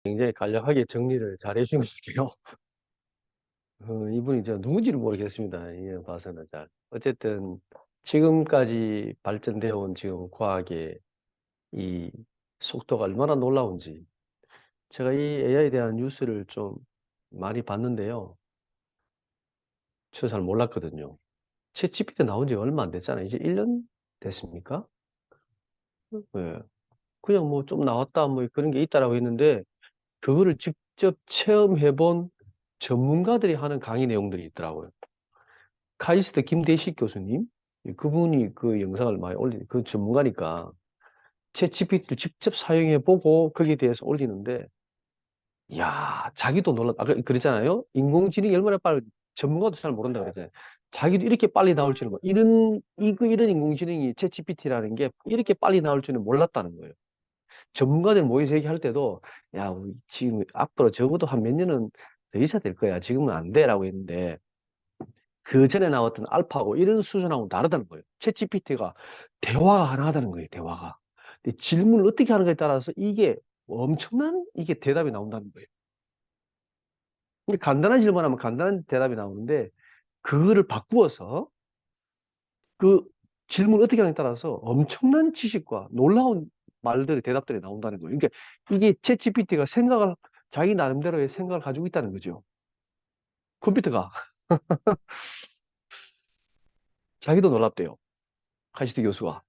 굉장히 간략하게 정리를 잘 해주신 것 같아요. 이분이 저 누군지를 모르겠습니다. 이게 봐서는 잘. 어쨌든 지금까지 발전되어 온 지금 과학의 이 속도가 얼마나 놀라운지. 제가 이 AI에 대한 뉴스를 좀 많이 봤는데요. 저 잘 몰랐거든요. 챗 GPT 나온 지 얼마 안 됐잖아요. 이제 1년 됐습니까? 예. 그냥 뭐 좀 나왔다 뭐 그런 게 있다라고 했는데 그거를 직접 체험해 본 전문가들이 하는 강의 내용들이 있더라고요. 카이스트 김대식 교수님, 그분이 그 영상을 많이 그 전문가니까 챗 GPT를 직접 사용해 보고 거기에 대해서 올리는데, 야 자기도 아까 그랬잖아요. 인공지능이 얼마나 빨리, 전문가도 잘 모른다 그랬잖아요. 자기도 이렇게 빨리 나올 줄은, 이런 인공지능이 챗 GPT라는 게 이렇게 빨리 나올 줄은 몰랐다는 거예요. 전문가들 모여서 얘기할 때도, 야, 우리 지금 앞으로 적어도 한 몇 년은 더 있어야 될 거야. 지금은 안 돼라고 했는데, 그 전에 나왔던 알파고 이런 수준하고 다르다는 거예요. 챗 GPT가 대화가 가능하다는 거예요, 대화가. 근데 질문을 어떻게 하는가에 따라서 이게 엄청난 이게 대답이 나온다는 거예요. 근데 간단한 질문하면 간단한 대답이 나오는데, 그거를 바꾸어서 그 질문을 어떻게 하느냐에 따라서 엄청난 지식과 놀라운 말들이, 대답들이 나온다는 거예요. 그러니까 이게 챗 GPT가 자기 나름대로의 생각을 가지고 있다는 거죠. 컴퓨터가. 자기도 놀랍대요. 카이스트 교수가.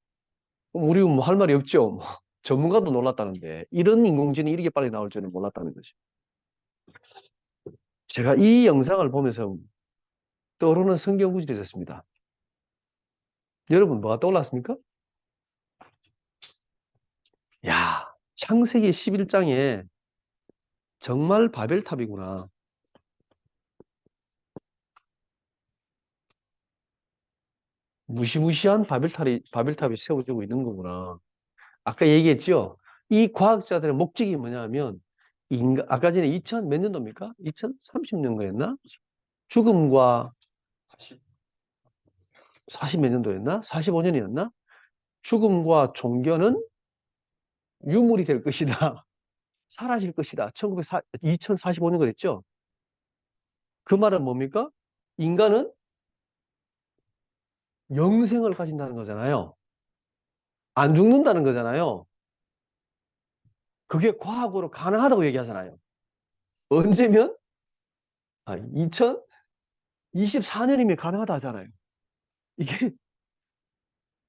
그럼 우리 뭐 할 말이 없죠. 뭐 전문가도 놀랐다는데 이런 인공지능이 이렇게 빨리 나올 줄은 몰랐다는 거죠. 제가 이 영상을 보면서 떠오르는 성경 구절이 있었습니다. 여러분 뭐가 떠올랐습니까? 야, 창세기 11장에 정말 바벨탑이구나. 무시무시한 바벨탑이 세워지고 있는 거구나. 아까 얘기했죠? 이 과학자들의 목적이 뭐냐면, 아까 전에 2000 몇 년도입니까? 2030년도였나? 죽음과 40 몇 년도였나? 45년이었나? 죽음과 종교는 유물이 될 것이다. 사라질 것이다. 2045년 그랬죠? 그 말은 뭡니까? 인간은 영생을 가진다는 거잖아요. 안 죽는다는 거잖아요. 그게 과학으로 가능하다고 얘기하잖아요. 언제면? 2024년이면 가능하다 하잖아요. 이게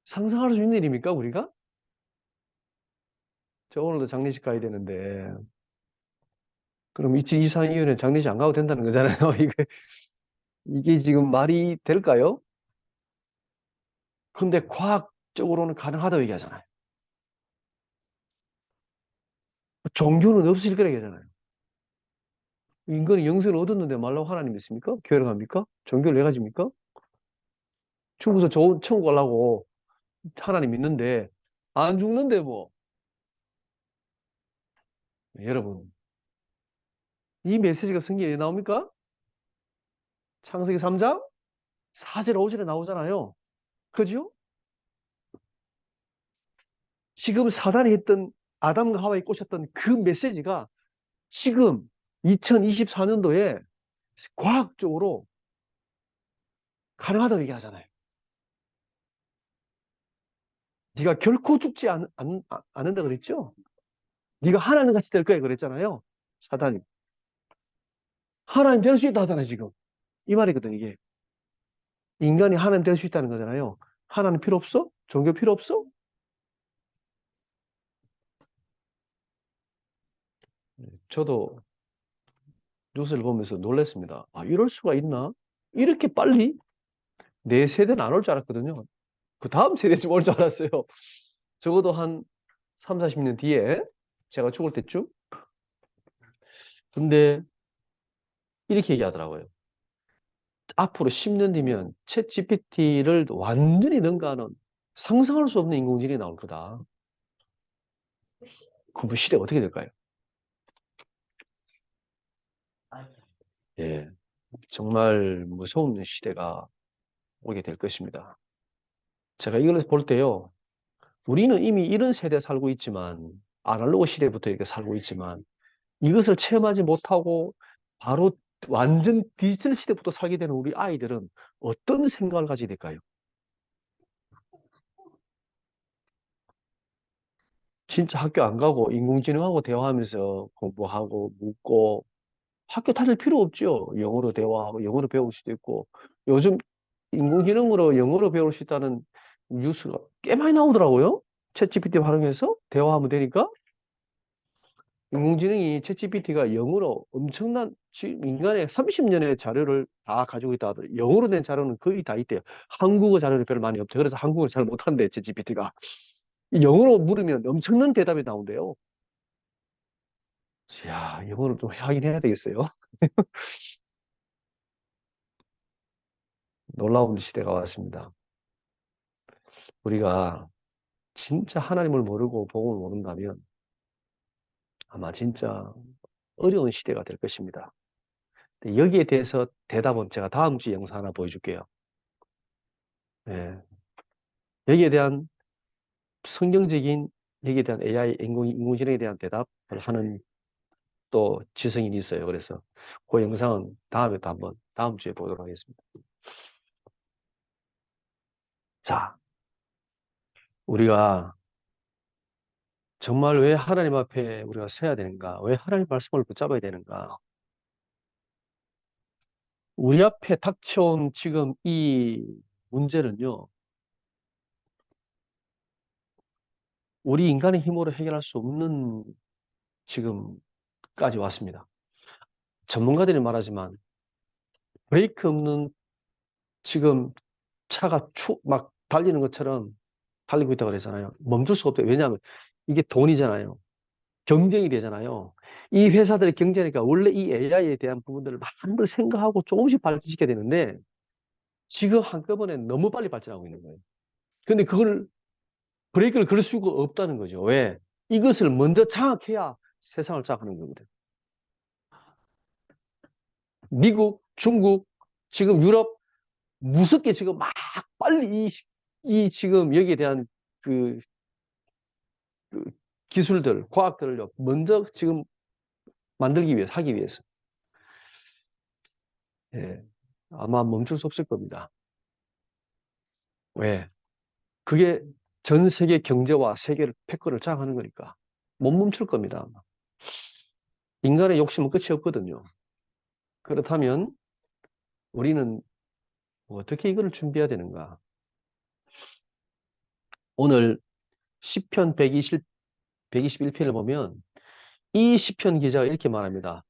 상상할 수 있는 일입니까, 우리가? 저 오늘도 장례식 가야 되는데, 그럼 2024년에 장례식 안 가도 된다는 거잖아요. 이게 지금 말이 될까요? 근데 과학적으로는 가능하다고 얘기하잖아요. 종교는 없을 거라고 얘기하잖아요. 인간이 영생을 얻었는데 말라고 하나님 믿습니까? 교회를 갑니까? 종교를 왜 가집니까? 죽어서 좋은 천국 가려고 하나님 믿는데, 안 죽는데 뭐. 여러분, 이 메시지가 성경에 나옵니까? 창세기 3장 4절 5절에 나오잖아요. 그죠? 지금 사단이 했던, 아담과 하와에 꽂혔던 그 메시지가 지금 2024년도에 과학적으로 가능하다고 얘기하잖아요. 네가 결코 죽지 않는다 그랬죠? 네가 하나님 같이 될 거야 그랬잖아요. 사단이. 하나님 될 수 있다 하잖아요, 지금. 이 말이거든, 이게. 인간이 하나님 될 수 있다는 거잖아요. 하나님 필요 없어? 종교 필요 없어? 저도 뉴스를 보면서 놀랐습니다. 아, 이럴 수가 있나? 이렇게 빨리? 내 세대는 안 올 줄 알았거든요. 그 다음 세대쯤 올 줄 알았어요. 적어도 한 3, 40년 뒤에 제가 죽을 때쯤. 근데 이렇게 얘기하더라고요. 앞으로 10년 뒤면 챗 GPT를 완전히 능가하는 상상할 수 없는 인공지능이 나올 거다. 그럼 시대가 어떻게 될까요? 예, 정말 무서운 시대가 오게 될 것입니다. 제가 이걸 볼 때요, 우리는 이미 이런 세대에 살고 있지만, 아날로그 시대부터 이렇게 살고 있지만, 이것을 체험하지 못하고 바로 완전 디지털 시대부터 살게 되는 우리 아이들은 어떤 생각을 가지게 될까요? 진짜 학교 안 가고 인공지능하고 대화하면서 공부하고 묻고 학교 다닐 필요 없죠. 영어로 대화하고 영어로 배울 수도 있고 요즘 인공지능으로 영어로 배울 수 있다는 뉴스가 꽤 많이 나오더라고요. 챗GPT 활용해서 대화하면 되니까 인공지능이 챗GPT가 영어로 엄청난 지금 인간의 30년의 자료를 다 가지고 있다 하더라고요. 영어로 된 자료는 거의 다 있대요. 한국어 자료는 별로 많이 없대요. 그래서 한국어를 잘 못한대 챗GPT가. 영어로 물으면 엄청난 대답이 나온대요. 야, 영어를 좀 하긴 해야 되겠어요. 놀라운 시대가 왔습니다. 우리가 진짜 하나님을 모르고 복음을 모른다면 아마 진짜 어려운 시대가 될 것입니다. 근데 여기에 대해서 대답은 제가 다음 주 영상 하나 보여줄게요. 예. 여기에 대한 성경적인 여기에 대한 AI 인공지능에 대한 대답을 하는 또 지성인이 있어요. 그래서 그 영상은 다음에 또 한번 다음 주에 보도록 하겠습니다. 자, 우리가 정말 왜 하나님 앞에 우리가 서야 되는가? 왜 하나님 말씀을 붙잡아야 되는가? 우리 앞에 닥쳐온 지금 이 문제는요, 우리 인간의 힘으로 해결할 수 없는 지금까지 왔습니다. 전문가들이 말하지만 브레이크 없는 지금 차가 막 달리는 것처럼 달리고 있다고 그러잖아요. 멈출 수가 없대요. 왜냐하면 이게 돈이잖아요. 경쟁이 되잖아요. 이 회사들이 경쟁하니까 원래 이 AI에 대한 부분들을 많은 걸 생각하고 조금씩 발전시켜야 되는데 지금 한꺼번에 너무 빨리 발전하고 있는 거예요. 근데 그걸 브레이크를 걸 수가 없다는 거죠. 왜? 이것을 먼저 장악해야 세상을 장악하는 거거든. 미국, 중국, 지금 유럽 무섭게 지금 막 빨리 이 지금 여기에 대한 그, 그 기술들, 과학들을 먼저 지금 만들기 위해서, 하기 위해서. 예. 아마 멈출 수 없을 겁니다. 왜? 그게 전 세계 경제와 세계를 패권을 장악하는 거니까. 못 멈출 겁니다. 아마. 인간의 욕심은 끝이 없거든요. 그렇다면 우리는 어떻게 이거를 준비해야 되는가? 오늘 시편 121편을 보면 이 시편 기자가 이렇게 말합니다.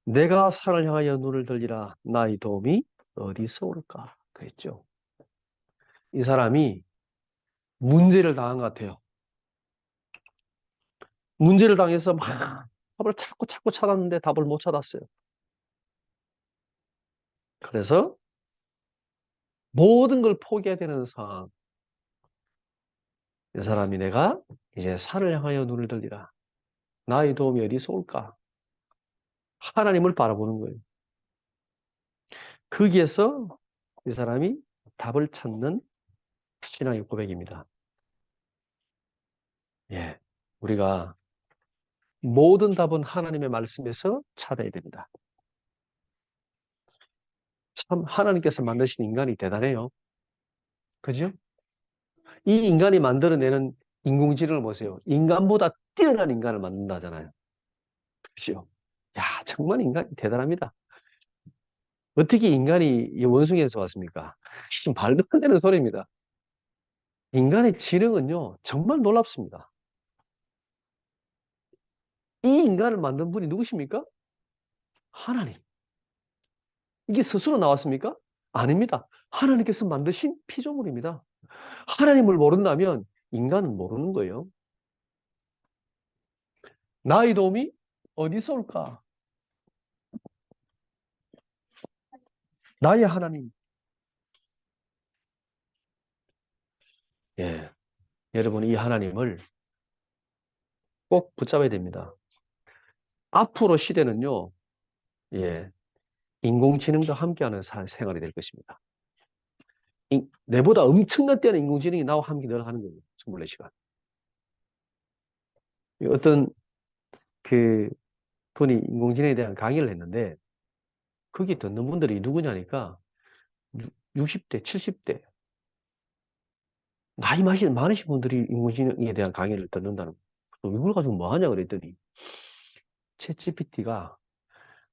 내가 산을 향하여 눈을 들리라 나의 도움이 어디서 올까? 그랬죠. 이 사람이 문제를 당한 것 같아요. 문제를 당해서 막 답을 찾고 찾고 찾았는데 답을 못 찾았어요. 그래서 모든 걸 포기해야 되는 상황. 이 사람이 내가 이제 산을 향하여 눈을 들리라. 나의 도움이 어디서 올까? 하나님을 바라보는 거예요. 거기에서 이 사람이 답을 찾는 신앙의 고백입니다. 예. 우리가 모든 답은 하나님의 말씀에서 찾아야 됩니다. 참, 하나님께서 만드신 인간이 대단해요. 그죠? 이 인간이 만들어내는 인공지능을 보세요. 인간보다 뛰어난 인간을 만든다잖아요. 그죠? 야, 정말 인간이 대단합니다. 어떻게 인간이 이 원숭이에서 왔습니까? 말도 안 되는 소리입니다. 인간의 지능은요, 정말 놀랍습니다. 이 인간을 만든 분이 누구십니까? 하나님. 이게 스스로 나왔습니까? 아닙니다. 하나님께서 만드신 피조물입니다. 하나님을 모른다면 인간은 모르는 거예요. 나의 도움이 어디서 올까? 나의 하나님. 예. 여러분, 이 하나님을 꼭 붙잡아야 됩니다. 앞으로 시대는요, 예. 인공지능과 함께하는 생활이 될 것입니다. 내보다 엄청난 뛰어난 인공지능이 나와 함께 늘 하는 거예요. 24시간. 어떤 그 분이 인공지능에 대한 강의를 했는데 거기 듣는 분들이 누구냐니까 60대, 70대 나이 많으신 분들이 인공지능에 대한 강의를 듣는다는 거예요. 이걸 가지고 뭐 하냐 그랬더니 챗GPT가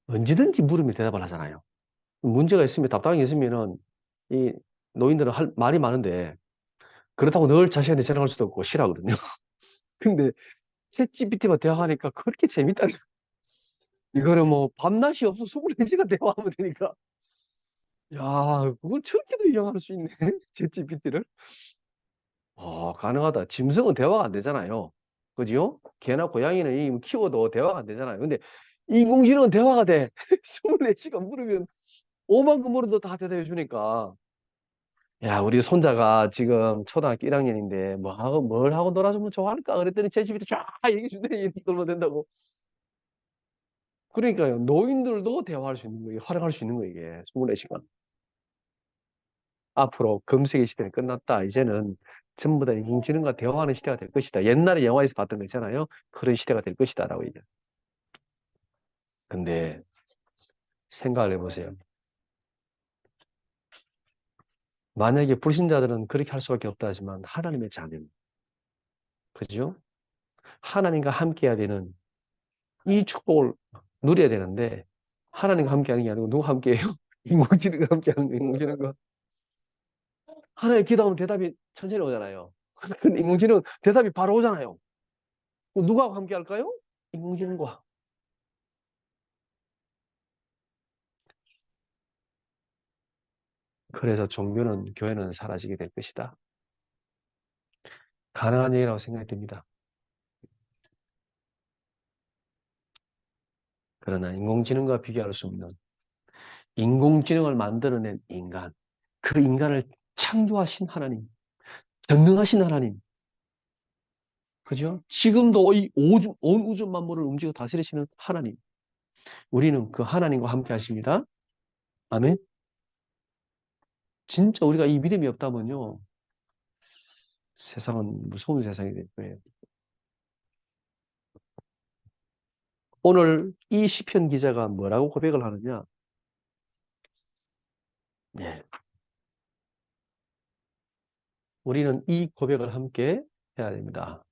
언제든지 물으면 대답을 하잖아요. 문제가 있으면 답답한 게 있으면은 이 노인들은 말이 많은데 그렇다고 늘 자신한테 전화할 수도 없고 싫어하거든요. 근데 챗GPT와 대화하니까 그렇게 재밌다는 거예요. 이거는 뭐 밤낮이 없어 24시간 대화하면 되니까 야 그걸 저렇게도 이용할 수 있네 챗GPT를. 가능하다. 짐승은 대화가 안 되잖아요. 그죠? 개나 고양이는 키워도 대화가 안 되잖아요. 근데 인공지능은 대화가 돼. 24시간 물으면 오만 그 물어도 다 대답해 주니까. 야, 우리 손자가 지금 초등학교 1학년인데 뭘 하고 놀아주면 좋아할까? 그랬더니 챗GPT 쫙 얘기해 주더니 이렇게 놀면 된다고. 그러니까요. 노인들도 대화할 수 있는 거예요. 활용할 수 있는 거예요, 이게. 24시간. 앞으로 검색의 시대는 끝났다. 이제는 전부 다 인공지능과 대화하는 시대가 될 것이다. 옛날에 영화에서 봤던 거 있잖아요. 그런 시대가 될 것이다라고 얘기해요. 근데 생각을 해보세요. 만약에 불신자들은 그렇게 할 수밖에 없다 하지만 하나님의 자녀, 그죠? 하나님과 함께 해야 되는 이 축복을 누려야 되는데 하나님과 함께 하는 게 아니고 누가 함께 해요? 인공지능과 함께 하는 거예요. 인공지능과. 하나님 기도하면 대답이 천천히 오잖아요. 근데 인공지능 대답이 바로 오잖아요. 누가 함께 할까요? 인공지능과. 그래서 종교는, 교회는 사라지게 될 것이다. 가능한 얘기라고 생각이 듭니다. 그러나 인공지능과 비교할 수 없는 인공지능을 만들어낸 인간, 그 인간을 창조하신 하나님, 전능하신 하나님, 그죠? 지금도 이 온 우주 만물을 움직여 다스리시는 하나님, 우리는 그 하나님과 함께 하십니다. 아멘. 진짜 우리가 이 믿음이 없다면요, 세상은 무서운 세상이 될 거예요. 오늘 이 시편 기자가 뭐라고 고백을 하느냐? 예. 우리는 이 고백을 함께 해야 됩니다.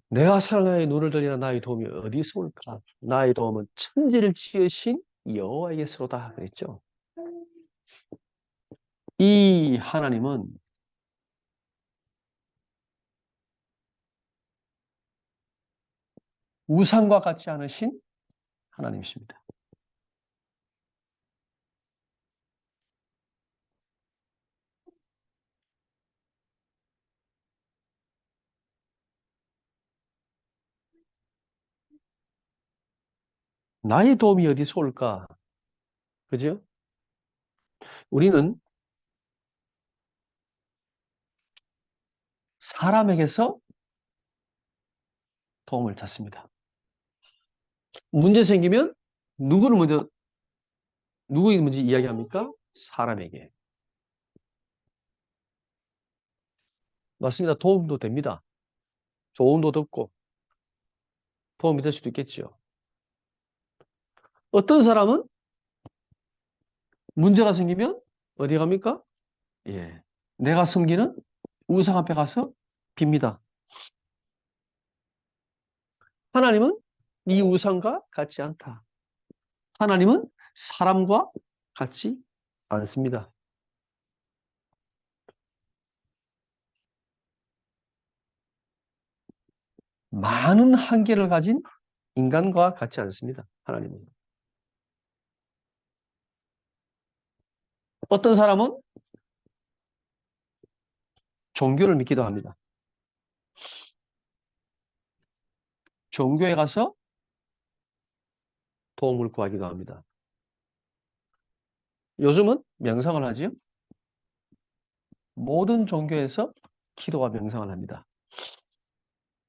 내가 살나의 눈을 들이나 나의 도움이 어디 있을까? 나의 도움은 천지를 지으신 여호와에게서로다 그랬죠. 이 하나님은 우상과 같지 않으신 하나님이십니다. 나의 도움이 어디서 올까? 그죠? 우리는 사람에게서 도움을 찾습니다. 문제 생기면 누구에게 먼저 이야기합니까? 사람에게. 맞습니다. 도움도 됩니다. 조언도 듣고 도움이 될 수도 있겠죠. 어떤 사람은 문제가 생기면 어디 갑니까? 예. 내가 섬기는 우상 앞에 가서 빕니다. 하나님은 이 우상과 같지 않다. 하나님은 사람과 같지 않습니다. 많은 한계를 가진 인간과 같지 않습니다. 하나님은. 어떤 사람은 종교를 믿기도 합니다. 종교에 가서 도움을 구하기도 합니다. 요즘은 명상을 하지요. 모든 종교에서 기도와 명상을 합니다.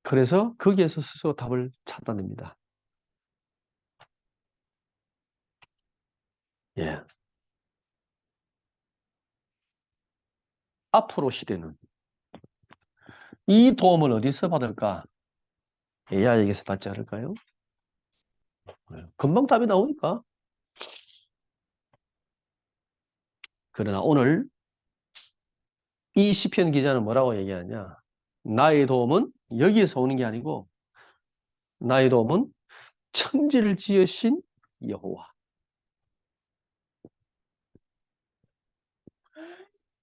그래서 거기에서 스스로 답을 찾아냅니다. 예. 앞으로 시대는 이 도움을 어디서 받을까? AI에게서 받지 않을까요? 금방 답이 나오니까. 그러나 오늘 이 시편 기자는 뭐라고 얘기하냐? 나의 도움은 여기에서 오는 게 아니고 나의 도움은 천지를 지으신 여호와.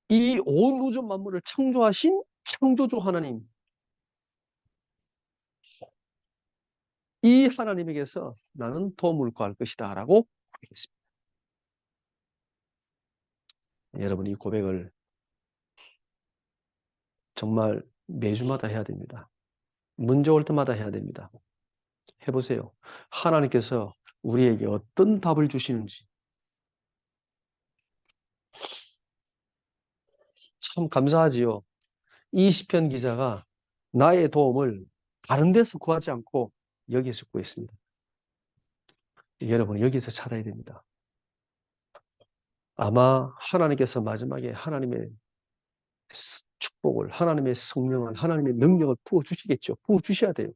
이 온 우주 만물을 창조하신 창조주 하나님. 이 하나님에게서 나는 도움을 구할 것이다 라고 고백했습니다. 여러분 이 고백을 정말 매주마다 해야 됩니다. 문제 올 때마다 해야 됩니다. 해보세요. 하나님께서 우리에게 어떤 답을 주시는지 참 감사하지요. 이 시편 기자가 나의 도움을 다른 데서 구하지 않고 여기에서 구했습니다. 여러분 여기서 찾아야 됩니다. 아마 하나님께서 마지막에 하나님의 축복을, 하나님의 성령을, 하나님의 능력을 부어주시겠죠. 부어주셔야 돼요.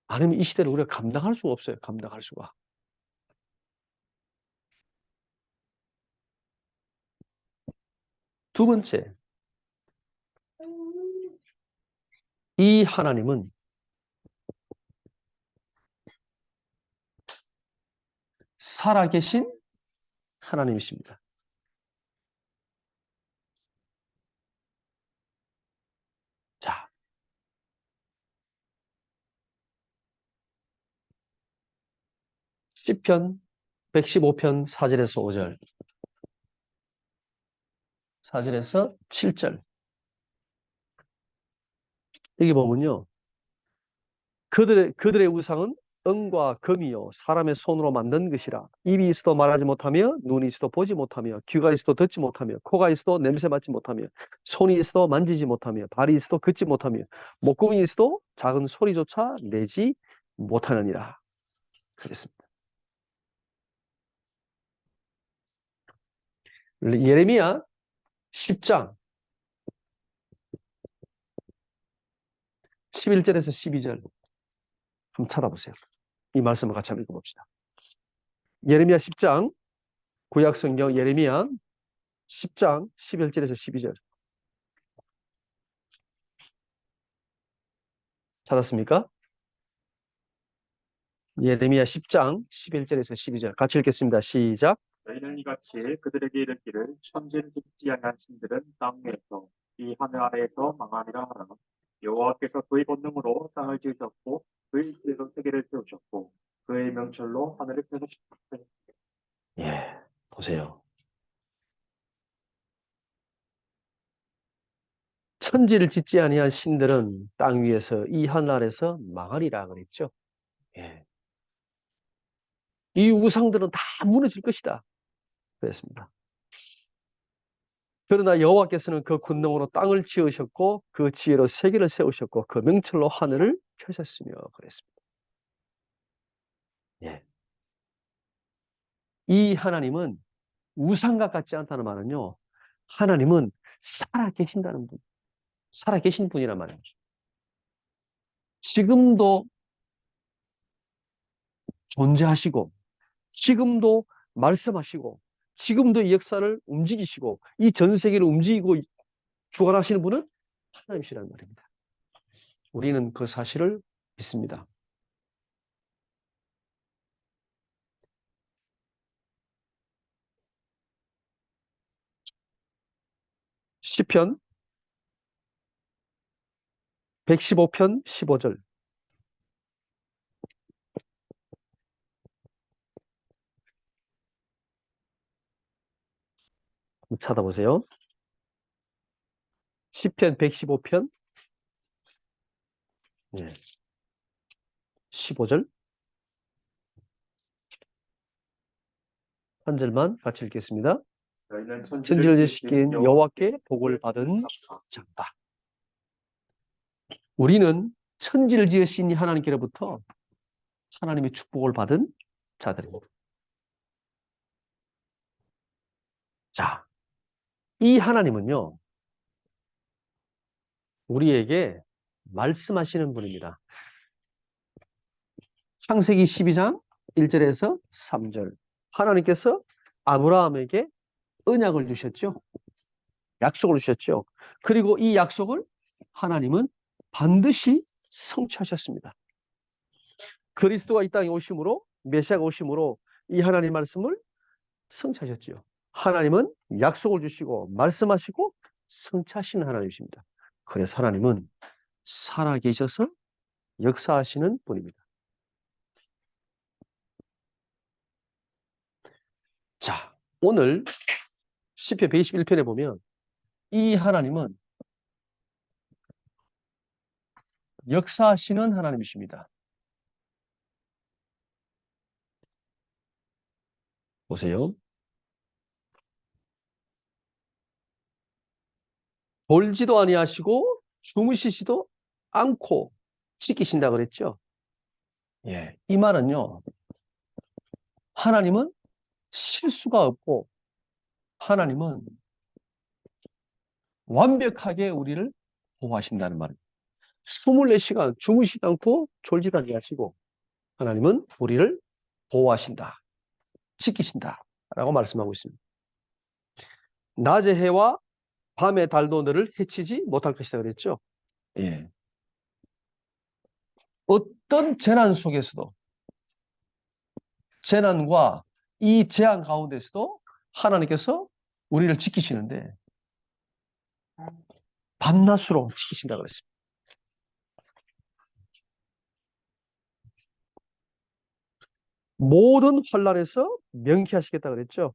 아니면 이 시대를 우리가 감당할 수가 없어요. 감당할 수가. 두 번째, 이 하나님은 살아계신 하나님이십니다. 자, 시편 115편 4절에서 5절, 4절에서 7절. 여기 보면요. 그들의 우상은 은과 금이요 사람의 손으로 만든 것이라. 입이 있어도 말하지 못하며 눈이 있어도 보지 못하며 귀가 있어도 듣지 못하며 코가 있어도 냄새 맡지 못하며 손이 있어도 만지지 못하며 발이 있어도 걷지 못하며 목구멍이 있어도 작은 소리조차 내지 못하느니라. 그랬습니다. 예레미야 10장 11절에서 12절 한번 찾아보세요. 이 말씀을 같이 한번 읽어봅시다. 예레미야 10장 구약성경 예레미야 10장 11절에서 12절 찾았습니까? 예레미야 10장 11절에서 12절 같이 읽겠습니다. 시작. 너희는 이같이 그들에게 이르기를 천지를 짓지 아니한 신들은 땅 위에서 이 하늘 아래에서 망하리라 하라. 여호와께서 그의 권능으로 땅을 지으셨고 그의 지혜로 세계를 세우셨고 그의 명철로 하늘을 펴셨습니다. 예, 보세요. 천지를 짓지 아니한 신들은 땅 위에서 이 하늘에서 망하리라 그랬죠. 예. 이 우상들은 다 무너질 것이다. 그랬습니다. 그러나 여호와께서는 그 권능으로 땅을 지으셨고 그 지혜로 세계를 세우셨고 그 명철로 하늘을 펴셨으며 그랬습니다. 예. 이 하나님은 우상과 같지 않다는 말은요. 하나님은 살아계신다는 분, 살아계신 분이란 말이죠. 지금도 존재하시고 지금도 말씀하시고 지금도 이 역사를 움직이시고 이 전 세계를 움직이고 주관하시는 분은 하나님이시란 말입니다. 우리는 그 사실을 믿습니다. 시편 115편 15절 한번 찾아보세요. 시편 115편 15절 한 절만 같이 읽겠습니다. 천지를 지으신 여호와께 복을 받은 자다. 우리는 천지를 지으신 하나님께로부터 하나님의 축복을 받은 자들입니다. 자, 이 하나님은요, 우리에게 말씀하시는 분입니다. 창세기 12장 1절에서 3절. 하나님께서 아브라함에게 언약을 주셨죠. 약속을 주셨죠. 그리고 이 약속을 하나님은 반드시 성취하셨습니다. 그리스도가 이 땅에 오심으로, 메시아가 오심으로 이 하나님 말씀을 성취하셨지요. 하나님은 약속을 주시고 말씀하시고 성취하시는 하나님이십니다. 그래서 하나님은 살아계셔서 역사하시는 분입니다. 자, 오늘 시편 121편에 보면 이 하나님은 역사하시는 하나님이십니다. 보세요. 졸지도 아니하시고 주무시지도 않고 지키신다 그랬죠. 예, 이 말은요. 하나님은 실수가 없고 하나님은 완벽하게 우리를 보호하신다는 말입니다. 24시간 주무시지 않고 졸지도 아니하시고 하나님은 우리를 보호하신다. 지키신다. 라고 말씀하고 있습니다. 낮의 해와 밤의 달도 너를 해치지 못할 것이다 그랬죠. 예. 어떤 재난 속에서도 재난과 이 재앙 가운데서도 하나님께서 우리를 지키시는데 밤낮으로 지키신다 그랬습니다. 모든 환난에서 명쾌하시겠다 그랬죠.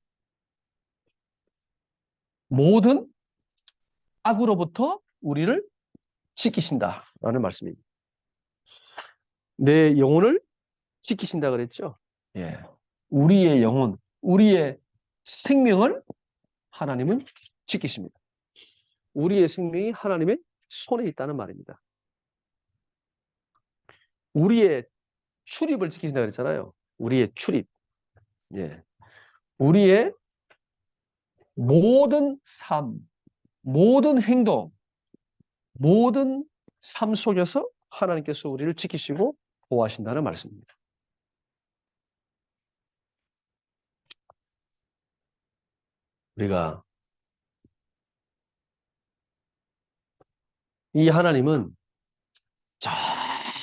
모든 악으로부터 우리를 지키신다라는 말씀입니다. 내 영혼을 지키신다 그랬죠. 예. 우리의 영혼, 우리의 생명을 하나님은 지키십니다. 우리의 생명이 하나님의 손에 있다는 말입니다. 우리의 출입을 지키신다 그랬잖아요. 우리의 출입. 예. 우리의 모든 삶, 모든 행동, 모든 삶 속에서 하나님께서 우리를 지키시고 보호하신다는 말씀입니다. 우리가 이 하나님은 저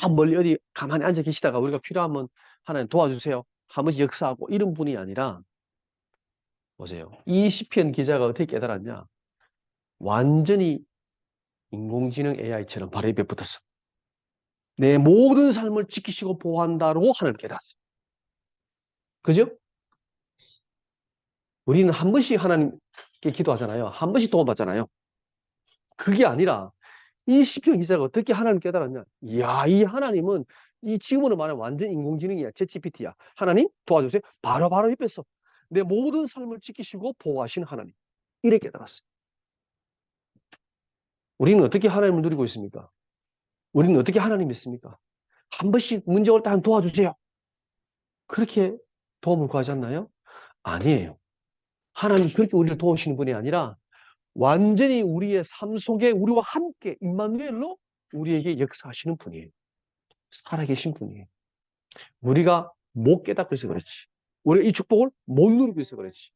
멀리 어디 가만히 앉아 계시다가 우리가 필요하면 하나님 도와주세요. 한 번씩 역사하고 이런 분이 아니라 보세요. 이 시편 기자가 어떻게 깨달았냐? 완전히 인공지능 AI처럼 바로 옆에 붙었어. 내 모든 삶을 지키시고 보호한다고 하나님 깨달았어. 그죠? 우리는 한 번씩 하나님께 기도하잖아요. 한 번씩 도움받잖아요. 그게 아니라 이 시편 기자가 어떻게 하나님 깨달았냐? 이야, 이 하나님은 이 지금으로 말하면 완전 인공지능이야. 챗GPT야. 하나님 도와주세요. 바로 옆에서 내 모든 삶을 지키시고 보호하신 하나님. 이래 깨달았어요. 우리는 어떻게 하나님을 누리고 있습니까? 우리는 어떻게 하나님 믿습니까? 한 번씩 문제 올 때 한 도와주세요. 그렇게 도움을 구하지 않나요? 아니에요. 하나님 그렇게 우리를 도우시는 분이 아니라 완전히 우리의 삶 속에 우리와 함께 임마누엘로 우리에게 역사하시는 분이에요. 살아계신 분이에요. 우리가 못 깨닫고 있어서 그렇지. 우리가 이 축복을 못 누리고 있어서 그렇지.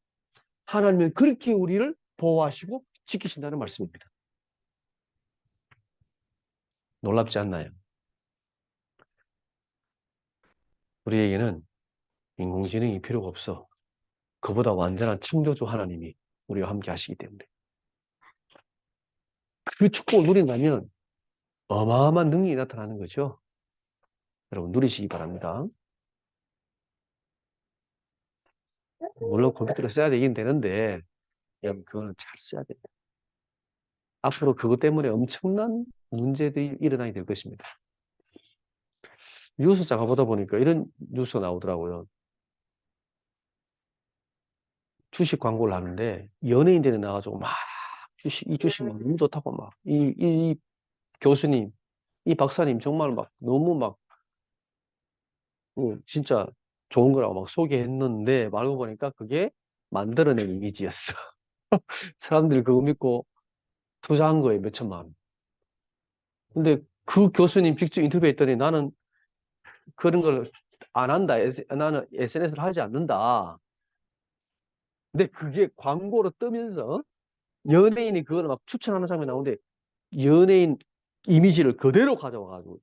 하나님은 그렇게 우리를 보호하시고 지키신다는 말씀입니다. 놀랍지 않나요? 우리에게는 인공지능이 필요가 없어. 그보다 완전한 창조주 하나님이 우리와 함께 하시기 때문에. 그 축복을 누린다면 어마어마한 능력이 나타나는 거죠. 여러분 누리시기 바랍니다. 물론 컴퓨터를 써야 되긴 되는데 여러분 그거는 잘 써야 돼요. 앞으로 그것 때문에 엄청난 문제들이 일어나게 될 것입니다. 뉴스 잠깐 보다 보니까 이런 뉴스가 나오더라고요. 주식 광고를 하는데 연예인들이 나와가지고 막 이 주식 막 너무 좋다고 막 이 교수님, 이 박사님 정말 막 너무 막 진짜 좋은 거라고 막 소개했는데 말고 보니까 그게 만들어낸 이미지였어. 사람들이 그거 믿고 투자한 거예요, 몇 천만 원. 근데 그 교수님 직접 인터뷰했더니 나는 그런 걸 안 한다. 나는 SNS를 하지 않는다. 근데 그게 광고로 뜨면서 연예인이 그걸 막 추천하는 장면이 나오는데 연예인 이미지를 그대로 가져와가지고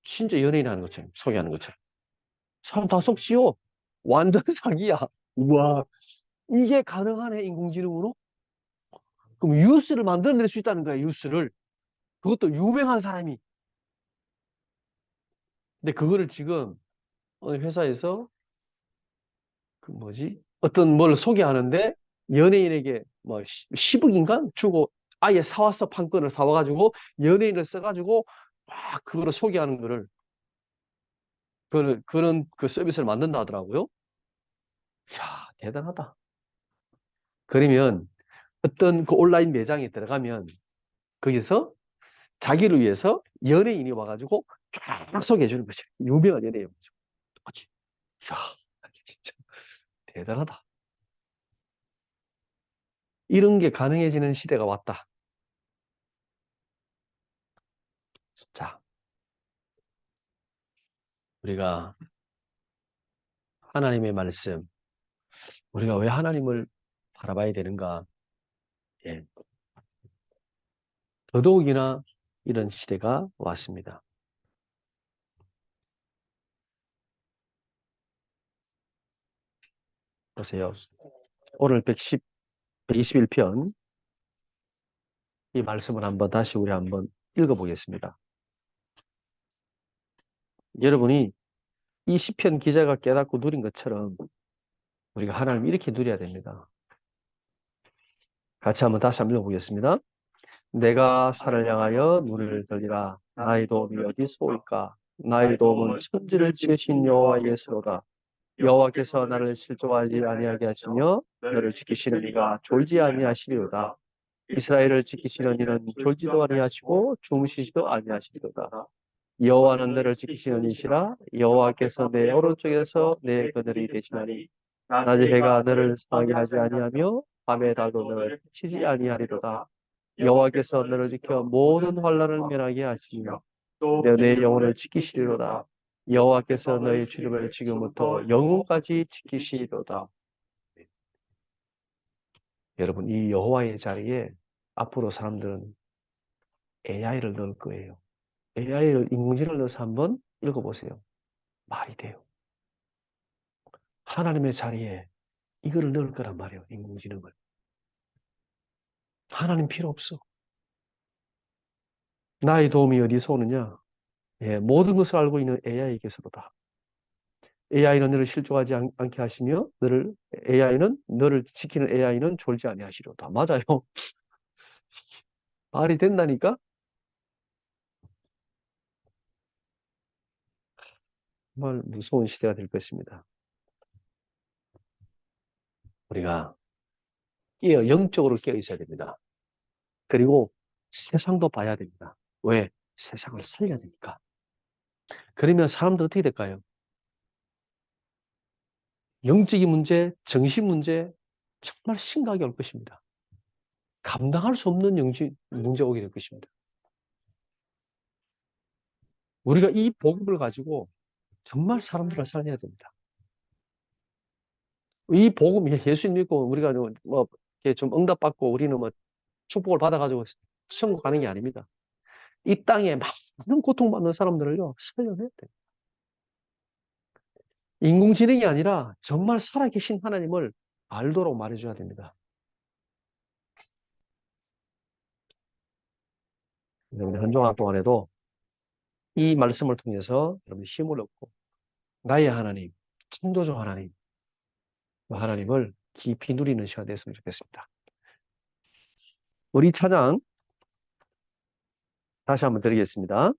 진짜 연예인 하는 것처럼 소개하는 것처럼 사람 다 속지요. 완전 사기야. 우와, 이게 가능하네, 인공지능으로? 그럼 뉴스를 만들어낼 수 있다는 거야, 뉴스를. 그것도 유명한 사람이. 근데 그거를 지금 어느 회사에서 그 뭐지? 어떤 뭘 소개하는데 연예인에게 뭐 10억인가 주고 아예 사왔어. 판권을 사와가지고 연예인을 써가지고 막 그거를 소개하는 거를 그런 그 서비스를 만든다 하더라고요. 이야, 대단하다. 그러면 어떤 그 온라인 매장에 들어가면 거기서 자기를 위해서 연예인이 와가지고 쫙 소개해 주는 거죠. 유명한 연예인. 똑같이. 이야, 진짜 대단하다. 이런 게 가능해지는 시대가 왔다. 자, 우리가 하나님의 말씀, 우리가 왜 하나님을 바라봐야 되는가? 예, 더더욱이나 이런 시대가 왔습니다. 보세요. 오늘 121편 이 말씀을 한번 다시 우리 한번 읽어보겠습니다. 여러분이 이 시편 기자가 깨닫고 누린 것처럼 우리가 하나님 이렇게 누려야 됩니다. 같이 한번 다시 한번 읽어보겠습니다. 내가 산을 향하여 눈을 들리라. 나의 도움이 어디서 올까? 나의 도움은 천지를 지으신 여호와께서로다. 여호와께서 나를 실족하지 아니하게 하시며 너를 지키시는 이가 졸지 아니하시리로다. 이스라엘을 지키시는 이는 졸지도 아니하시고 주무시지도 아니하시리로다. 여호와는 너를 지키시는 이시라. 여호와께서 내 오른쪽에서 내 그늘이 되시나니 낮에 해가 너를 상하게 하지 아니하며 밤에 달도 너를 치지 아니하리로다. 여호와께서 너를 지켜 모든 환난을 면하게 하시며 내 영혼을 지키시리로다. 여호와께서 너의 출입을 지금부터 영원까지 지키시리로다. 여러분, 이 여호와의 자리에 앞으로 사람들은 AI를 넣을 거예요. AI를 인공지능을 넣어서 한번 읽어보세요. 말이 돼요. 하나님의 자리에 이거를 넣을 거란 말이에요. 인공지능을. 하나님 필요 없어. 나의 도움이 어디서 오느냐? 예, 모든 것을 알고 있는 AI에게서로다. AI는 너를 실족하지 않게 하시며 AI는 너를 지키는 AI는 졸지 아니하시리로다. 맞아요. 말이 된다니까? 정말 무서운 시대가 될 것입니다. 우리가 영적으로 깨어 있어야 됩니다. 그리고 세상도 봐야 됩니다. 왜? 세상을 살려야 되니까. 그러면 사람들 어떻게 될까요? 영적인 문제, 정신 문제 정말 심각하게 올 것입니다. 감당할 수 없는 영적 문제가 오게 될 것입니다. 우리가 이 복음을 가지고 정말 사람들을 살려야 됩니다. 이 복음, 예수 믿고 우리가 뭐, 이렇게 좀 응답받고 우리는 뭐 축복을 받아가지고 천국 가는 게 아닙니다. 이 땅에 많은 고통받는 사람들을요, 살려내야 돼요. 인공지능이 아니라 정말 살아계신 하나님을 알도록 말해줘야 됩니다. 여러분, 한 주간 동안에도 이 말씀을 통해서 여러분 힘을 얻고 나의 하나님, 창조주 하나님, 그 하나님을 깊이 누리는 시간 됐으면 좋겠습니다. 우리 찬양 다시 한번 드리겠습니다.